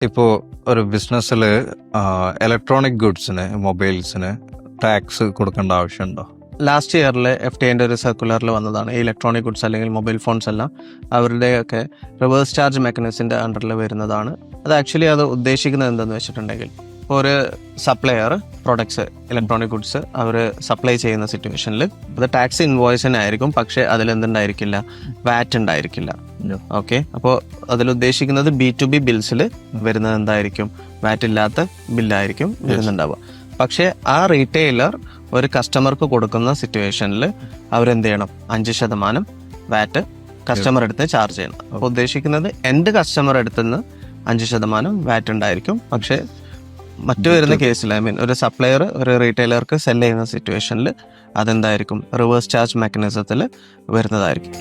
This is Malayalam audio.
ഇപ്പോൾ ഒരു ബിസിനസ്സിൽ ഇലക്ട്രോണിക് ഗുഡ്സിന് മൊബൈൽസിന് ടാക്സ് കൊടുക്കേണ്ട ആവശ്യമുണ്ടോ? ലാസ്റ്റ് ഇയറിൽ FTAന്റെ ഒരു സർക്കുലറിൽ വന്നതാണ്. ഈ ഇലക്ട്രോണിക് ഗുഡ്സ് അല്ലെങ്കിൽ മൊബൈൽ ഫോൺസ് എല്ലാം അവരുടെയൊക്കെ റിവേഴ്സ് ചാർജ് മെക്കാനിസത്തിൻ്റെ അണ്ടറിൽ വരുന്നതാണ്. അത് ആക്ച്വലി അത് ഉദ്ദേശിക്കുന്നത് എന്തെന്ന് വെച്ചിട്ടുണ്ടെങ്കിൽ, ഇപ്പോൾ ഒരു സപ്ലയർ പ്രൊഡക്ട്സ് ഇലക്ട്രോണിക് ഗുഡ്സ് അവർ സപ്ലൈ ചെയ്യുന്ന സിറ്റുവേഷനിൽ അത് ടാക്സ് ഇൻവോയ്സിനായിരിക്കും, പക്ഷേ അതിലെന്തുണ്ടായിരിക്കില്ല, വാറ്റ് ഉണ്ടായിരിക്കില്ല. ഓക്കെ, അപ്പോൾ അതിലുദ്ദേശിക്കുന്നത് B2B ബിൽസിൽ വരുന്നത് എന്തായിരിക്കും, വാറ്റ് ഇല്ലാത്ത ബില്ലായിരിക്കും വരുന്നുണ്ടാവുക. പക്ഷേ ആ റീറ്റെയിലർ ഒരു കസ്റ്റമർക്ക് കൊടുക്കുന്ന സിറ്റുവേഷനിൽ അവരെന്ത് ചെയ്യണം, 5% വാറ്റ് കസ്റ്റമർ അടുത്ത് ചാർജ് ചെയ്യണം. അപ്പോൾ ഉദ്ദേശിക്കുന്നത് എൻ്റെ കസ്റ്റമർ അടുത്തുനിന്ന് 5% വാറ്റ് ഉണ്ടായിരിക്കും. പക്ഷേ മറ്റു വരുന്ന കേസിൽ, ഒരു സപ്ലയർ ഒരു റീറ്റെയിലർക്ക് സെല് ചെയ്യുന്ന സിറ്റുവേഷനിൽ അതെന്തായിരിക്കും, റിവേഴ്സ് ചാർജ് മെക്കാനിസത്തിൽ വരുന്നതായിരിക്കും.